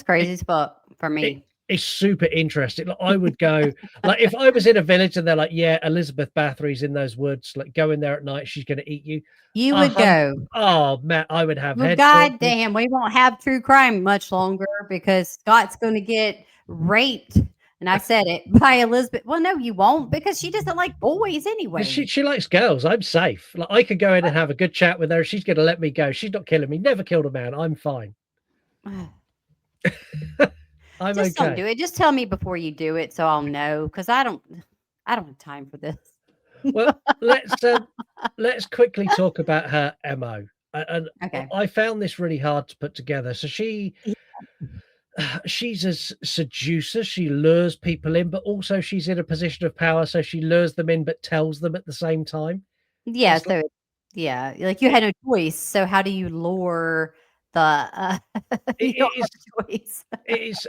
crazy as fuck for me. It's super interesting. Like, I would go, like, if I was in a village and they're like, yeah, Elizabeth Bathory's in those woods, like, go in there at night, she's going to eat you. You would go. Oh, man, I would have well, God damn, we won't have true crime much longer because Scott's going to get raped. And I said it by Elizabeth. Well, no, you won't because she doesn't like boys anyway. She likes girls. I'm safe. Like, I could go in and have a good chat with her. She's going to let me go. She's not killing me. Never killed a man. I'm fine. I'm just okay. Don't do it. Just tell me before you do it so I'll know because I don't have time for this. Well, let's quickly talk about her MO. And I found this really hard to put together. So she's a seducer. She lures people in, but also she's in a position of power. So she lures them in, but tells them at the same time. Yeah. Like you had no choice. So how do you lure the choice? It's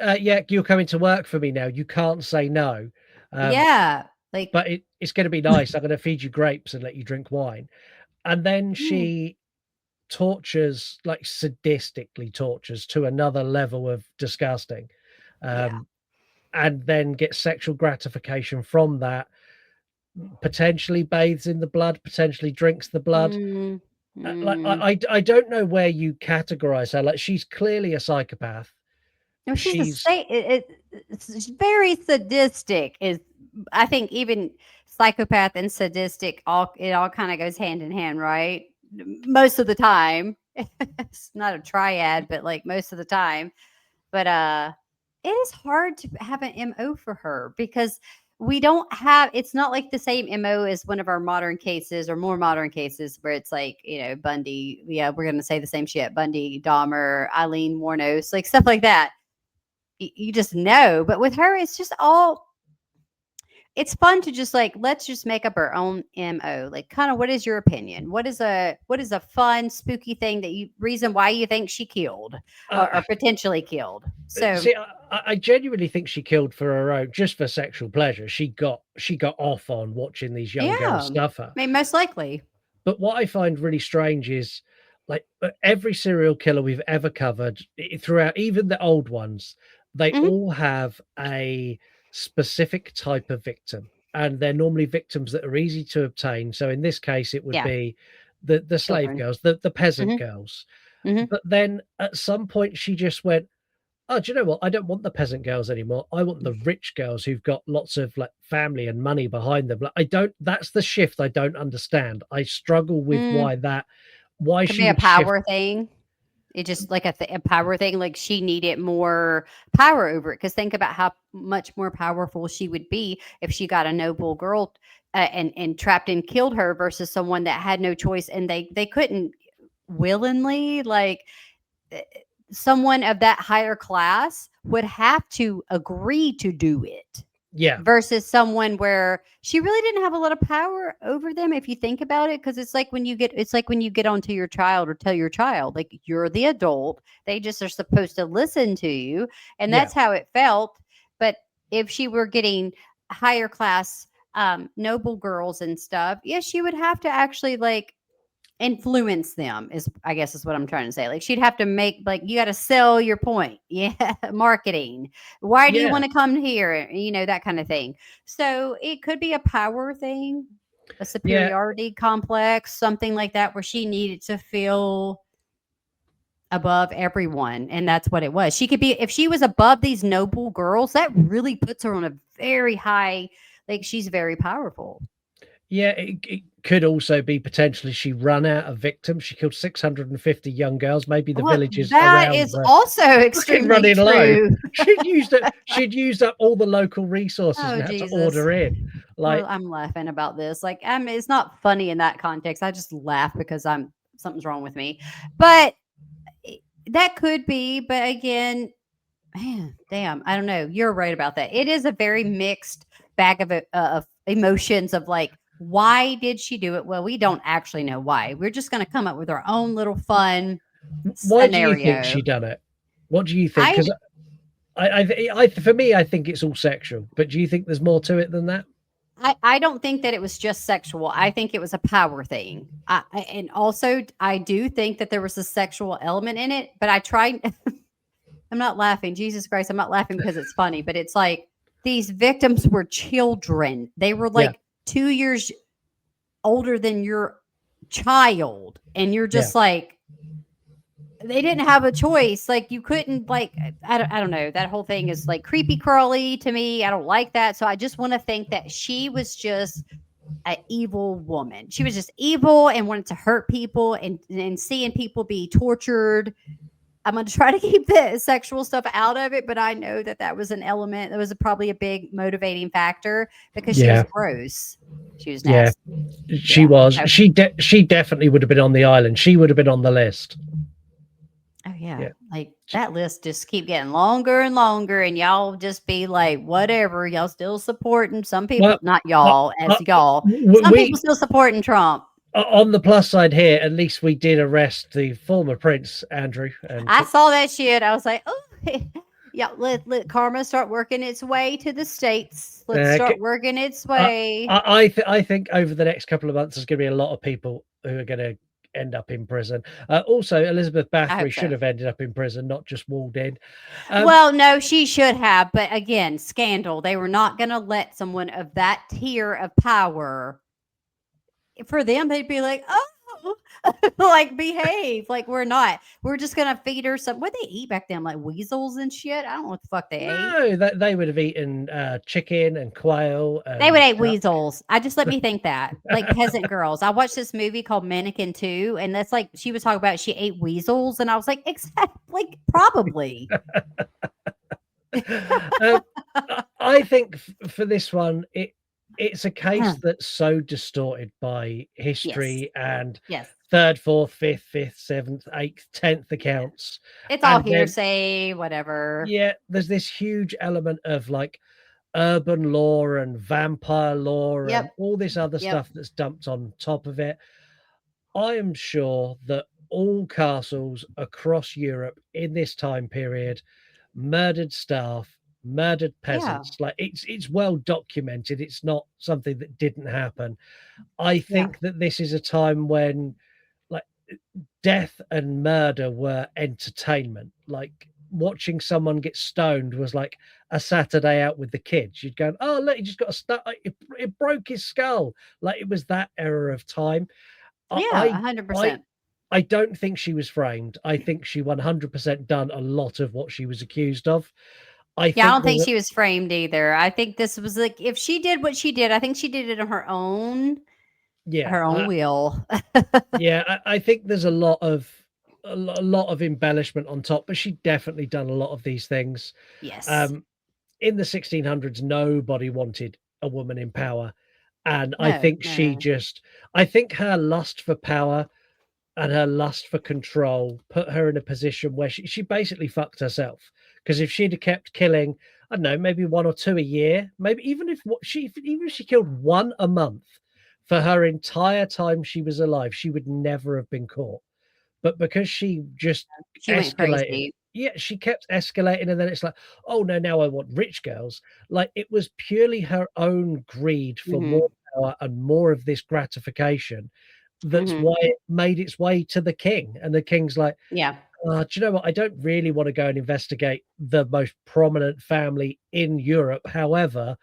you're coming to work for me now. You can't say no. But it's going to be nice. I'm going to feed you grapes and let you drink wine. And then she tortures, like sadistically tortures to another level of disgusting. And then gets sexual gratification from that. Potentially bathes in the blood, potentially drinks the blood. Like I don't know where you categorize her. Like, she's clearly a psychopath. No, it's very sadistic. I think even psychopath and sadistic it all kind of goes hand in hand, right? Most of the time. It's not a triad, but like most of the time. But it is hard to have an MO for her because it's not like the same MO as one of our modern cases or more modern cases where it's like, Bundy. Yeah, we're going to say the same shit. Bundy, Dahmer, Eileen Wuornos, like stuff like that. You just know. But with her, it's just it's fun to just like, let's just make up our own MO. Like, kind of, what is your opinion? What is a fun, spooky thing reason why you think she killed or potentially killed? So see, I genuinely think she killed for her own, just for sexual pleasure. She got off on watching these young girls stuff her. I mean, most likely. But what I find really strange is, like, every serial killer we've ever covered throughout, even the old ones, they all have a specific type of victim, and they're normally victims that are easy to obtain. So in this case, it would be the slave girls, the peasant girls. But then at some point she just went, oh, do you know what? I don't want the peasant girls anymore. I want the rich girls who've got lots of like family and money behind them. Like, that's the shift I don't understand. I struggle with why Could she be a power thing. It just like a power thing. Like she needed more power over it. Because think about how much more powerful she would be if she got a noble girl and trapped and killed her versus someone that had no choice and they couldn't willingly like someone of that higher class would have to agree to do it. Yeah. Versus someone where she really didn't have a lot of power over them if you think about it, because it's like when you get onto your child or tell your child like you're the adult, they just are supposed to listen to you, and that's how it felt. But if she were getting higher class noble girls and stuff, yes, she would have to actually like influence them is I guess is what I'm trying to say. Like she'd have to make like you got to sell your point. Yeah, marketing. Why do you want to come here? You know, that kind of thing. So it could be a power thing, a superiority complex, something like that where she needed to feel above everyone, and that's what it was. She could be if she was above these noble girls, that really puts her on a very high like she's very powerful. Yeah, it could also be potentially she run out of victims. She killed 650 young girls. Maybe the villages that around is also extremely running true. low. She'd used up all the local resources and had to order in. Like I'm laughing about this. Like, I mean, it's not funny in that context. I just laugh because something's wrong with me. But that could be. But again, man, damn, I don't know. You're right about that. It is a very mixed bag of emotions of like, why did she do it? Well, we don't actually know why. We're just going to come up with our own little fun why scenario. do you think she done it? What do you think? Because I for me, I think it's all sexual. But do you think there's more to it than that? I don't think that it was just sexual. I think it was a power thing. And also, I do think that there was a sexual element in it. But I tried. I'm not laughing. Jesus Christ, I'm not laughing because it's funny. But it's like these victims were children. They were like 2 years older than your child. And you're just like, they didn't have a choice. Like you couldn't like, I don't know. That whole thing is like creepy crawly to me. I don't like that. So I just want to think that she was just an evil woman. She was just evil and wanted to hurt people and seeing people be tortured. I'm going to try to keep the sexual stuff out of it, but I know that was an element that was probably a big motivating factor because she was gross. She was nasty. Yeah, she was. She definitely would have been on the island. She would have been on the list. Oh yeah. Like that list just keep getting longer and longer, and y'all just be like, whatever. Y'all still supporting some people, not y'all, y'all. Some people still supporting Trump. On the plus side here, at least we did arrest the former prince, Andrew. And I saw that shit. I was like, oh, yeah, let karma start working its way to the States. Let's start working its way. I think over the next couple of months, there's going to be a lot of people who are going to end up in prison. Also, Elizabeth Bathory should have ended up in prison, not just walled in. Well, no, she should have. But again, scandal. They were not going to let someone of that tier of power. For them, they'd be like, oh, like behave. Like we're not. We're just gonna feed her some. What they eat back then, like weasels and shit. I don't know what the fuck they ate. No, they would have eaten chicken and quail. And, they would eat weasels. I just let me think that, like peasant girls. I watched this movie called Mannequin 2, and that's like she was talking about she ate weasels, and I was like, like probably. I think for this one, it's a case that's so distorted by history and third, fourth, fifth, seventh, eighth, 10th accounts. It's all hearsay, whatever. Yeah, there's this huge element of like urban lore and vampire lore and all this other stuff that's dumped on top of it. I am sure that all castles across Europe in this time period murdered staff, murdered peasants. Like it's well documented. It's not something that didn't happen. I think that this is a time when like death and murder were entertainment. Like watching someone get stoned was like a Saturday out with the kids. You'd go, oh look, he just got it broke his skull. Like it was that era of time. 100%. I don't think she was framed. I think she 100% done a lot of what she was accused of. I don't think she was framed either. I think this was like if she did what she did, I think she did it on her own. Her own will. I think there's a lot of a lot of embellishment on top, but she'd definitely done a lot of these things. Yes. In the 1600s, nobody wanted a woman in power. And I No, think no. I think her lust for power and her lust for control put her in a position where she basically fucked herself. Because if she'd have kept killing, I don't know, maybe one or two a year, maybe even if she killed one a month for her entire time she was alive, she would never have been caught. But because she just She went escalated, crazy. yeah, she kept escalating, and then it's like, oh no, now I want rich girls. Like it was purely her own greed for Mhm. more power and more of this gratification. That's Mhm. why it made its way to the king, and the king's like, Yeah. do you know what? I don't really want to go and investigate the most prominent family in Europe. However,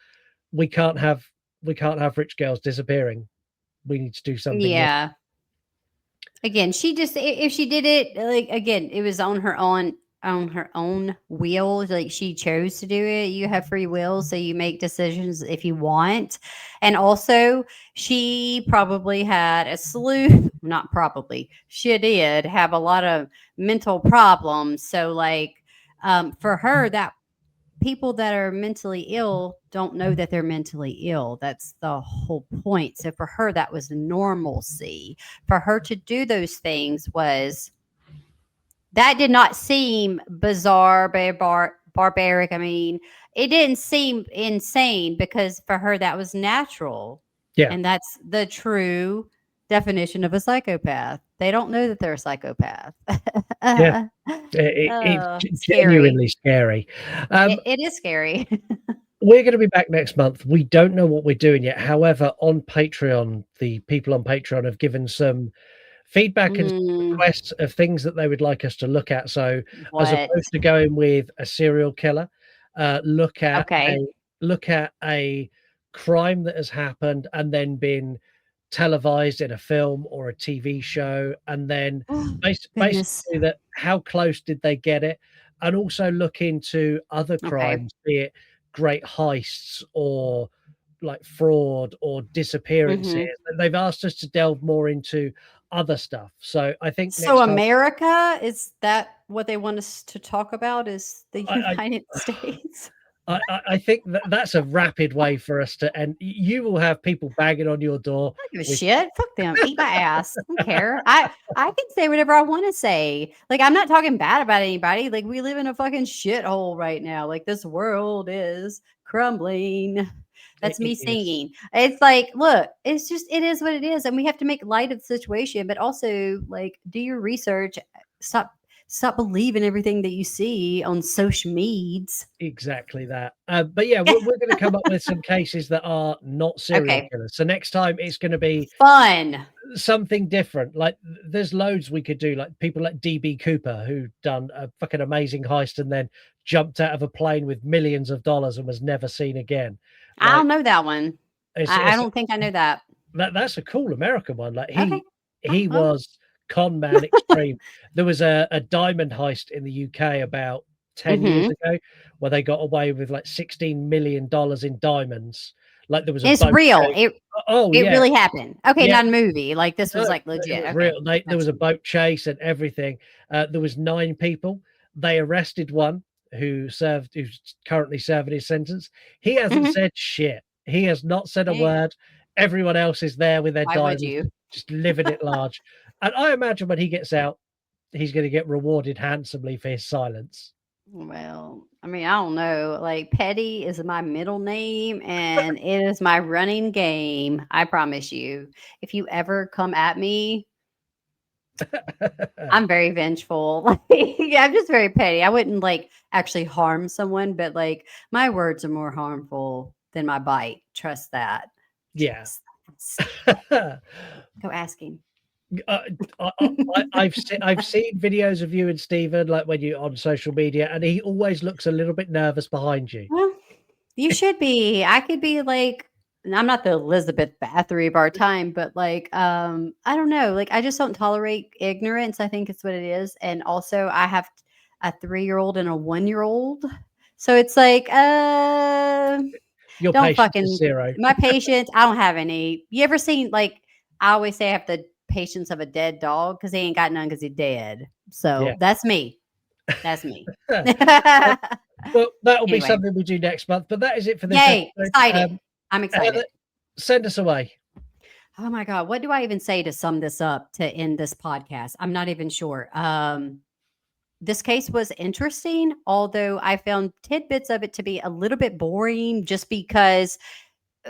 we can't have rich girls disappearing. We need to do something with. Yeah. Again, she just if she did it like again, it was on her own will. Like she chose to do it. You have free will, so you make decisions if you want. And also, she probably had a slew. Not probably. She did have a lot of mental problems. So, like, for her, that people that are mentally ill don't know that they're mentally ill. That's the whole point. So for her, that was normalcy. For her to do those things was that did not seem bizarre, barbaric. I mean, it didn't seem insane because for her that was natural, Yeah, and that's the true definition of a psychopath. They don't know that they're a psychopath. yeah. It's Scary. genuinely scary. Um, It is scary. We're going to be back next month. We don't know what we're doing yet. However, on Patreon, the people on Patreon have given some feedback and Mm, requests of things that they would like us to look at. So, as what? opposed to going with a serial killer, uh, look at a Okay. look at a crime that has happened and then been televised in a film or a TV show, and then Oh, goodness. basically that how close did they get it, and also look into other Okay. crimes, be it great heists or like fraud or disappearances. Mhm. They've asked us to delve more into other stuff. So I think So next time America, is that what they want us to talk about is the I United States? I think that that's a rapid way for us to end. You will have people banging on your door I don't give a with shit. Fuck them. Eat my ass. I don't care. I can say whatever I want to say. Like I'm not talking bad about anybody. Like we live in a fucking shithole right now. Like this world is crumbling. That's me it is singing. It's like, look, it's just it is what it is, and we have to make light of the situation, but also like do your research. Stop stop believing everything that you see on social medias. exactly that. But yeah, we're going to come up with some cases that are not serial Okay. killers. So next time it's going to be Fun. something different. Like there's loads we could do, like people like DB Cooper who done a fucking amazing heist and then jumped out of a plane with millions of dollars and was never seen again. I Like don't know that one. I it's don't think I know that. that's a cool American one. Like Okay. he Oh, was con man extreme. There was a diamond heist in the UK about 10 years mhm. ago where they got away with like $16 million in diamonds. Like there was a It's boat real. chase. Oh It yeah, really happened. Okay, yeah. not a movie. Like this No, was like it legit. was Okay. real. There was Gotcha. a boat chase and everything. There was 9 people. They arrested one who's currently serving his sentence. He hasn't Mhm. said shit. He has not said a Hey, word. Everyone else is there with their why would diamonds, you? just living it large. And I imagine when he gets out, he's going to get rewarded handsomely for his silence. Well, I mean, I don't know. Like Petty is my middle name and it is my running game. I promise you. If you ever come at me, I'm very vengeful. Like, yeah, I'm just very petty. I wouldn't like actually harm someone, but like my words are more harmful than my bite. Trust that. Yeah. Trust that. Go ask him. Uh, I've seen videos of you and Stephen, like when you're on social media, and he always looks a little bit nervous behind you. Well, you should be. I could be like, and I'm not the Elizabeth Bathory of our time, but like, I don't know. Like, I just don't tolerate ignorance. I think it's what it is. And also, I have a 3-year-old and a 1-year-old. So it's like, Your don't patience is fucking zero. my patience. I don't have any. You ever seen like I always say I have the patience of a dead dog because he ain't got none because he's dead. So that's me. That's me. Well, that'll be Anyway. something we do next month. But that is it for this Yay! episode. Excited. I'm excited. Heather, send us away. Oh my God. What do I even say to sum this up to end this podcast? I'm not even sure. This case was interesting, although I found tidbits of it to be a little bit boring just because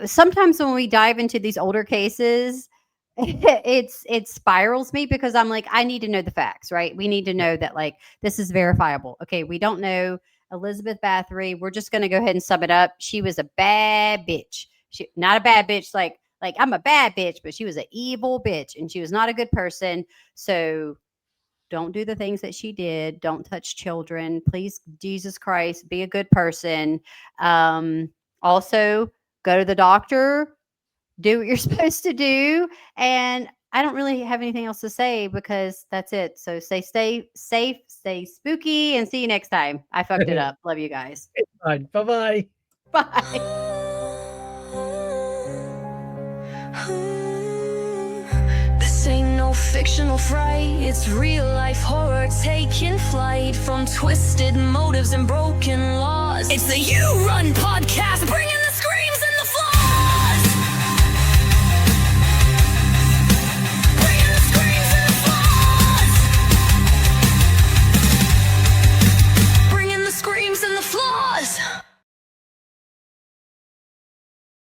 sometimes when we dive into these older cases, it spirals me because I'm like, I need to know the facts, right? We need to know that like this is verifiable. Okay, we don't know Elizabeth Bathory. We're just gonna go ahead and sum it up. She was a bad bitch. She not a bad bitch like I'm a bad bitch, but she was an evil bitch and she was not a good person. So don't do the things that she did. Don't touch children. Please, Jesus Christ, be a good person. Also, go to the doctor. Do what you're supposed to do. And I don't really have anything else to say because that's it. So stay safe, stay spooky, and see you next time. I fucked it up. Love you guys. It's fine. Bye-bye. Bye. This ain't no fictional fright, it's real life horror taking flight from twisted motives and broken laws. It's the You Run podcast, bringing the screams and the flaws. Bringing the screams and the flaws. Bringing the screams and the flaws.